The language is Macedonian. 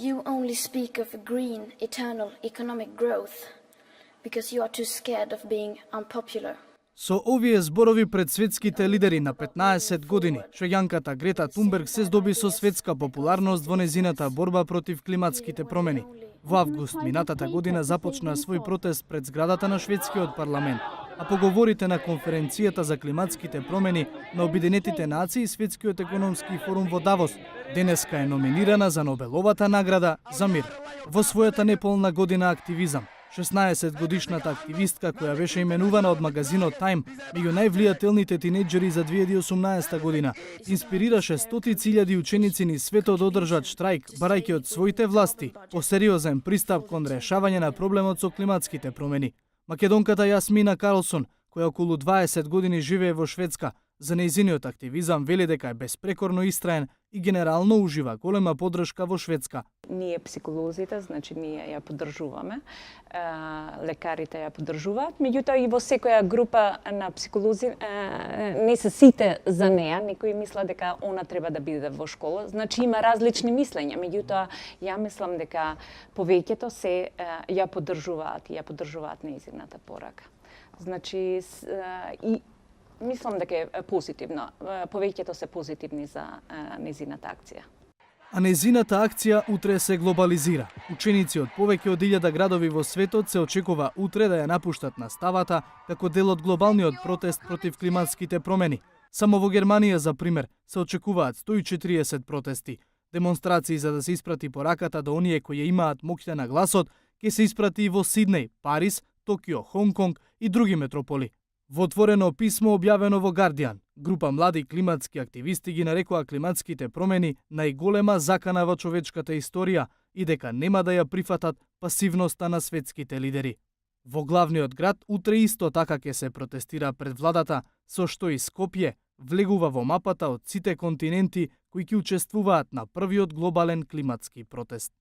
You only speak of green, eternal economic growth because you are too scared of being unpopular. Со овие зборови пред светските лидери на 15 години, швеѓанката Грета Тунберг се здоби со светска популарност во незината борба против климатските промени. Во август минатата година започна свој протест пред зградата на шведскиот парламент, а поговорите на конференцијата за климатските промени на Обединетите нации и Светскиот економски форум во Давос, денеска е номинирана за Нобеловата награда за мир. Во својата неполна година активизам, 16-годишната активистка која беше именувана од магазинот Time меѓу највлијателните тинејџери за 2018 година, инспирираше стотици илјади ученици низ светот да одржат штрајк, барајќи од своите власти посериозен пристап кон решавање на проблемот со климатските промени. Македонката Јасмина Карлсон, која околу 20 години живее во Шведска, за нејзиниот активизам вели дека е безпрекорно истраен и генерално ужива голема поддршка во Шведска. Ние психолозите, значи ние ја поддржуваме, лекарите ја поддржуваат, меѓутоа и во секоја група на психолози не се сите за неа, некои мислат дека она треба да биде во школа, значи има различни мислења, меѓутоа ја мислам дека повеќето се ја поддржуваат нејзината порака. Значи и мислам дека е позитивно. Повеќето се позитивни за незината акција. А незината акција утре се глобализира. Ученици од повеќе од 1000 градови во светот се очекува утре да ја напуштат наставата како дел од глобалниот протест против климатските промени. Само во Германија, за пример, се очекуваат 140 протести. Демонстрации за да се испрати пораката до оние кои имаат моќта на гласот, ќе се испрати и во Сиднеј, Париз, Токио, Хонг-Конг и други метрополи. Во отворено писмо објавено во Guardian, група млади климатски активисти ги нарекоа климатските промени најголема закана во човечката историја и дека нема да ја прифатат пасивноста на светските лидери. Во главниот град утре исто така ќе се протестира пред владата, со што и Скопје влегува во мапата од сите континенти кои ќе учествуваат на првиот глобален климатски протест.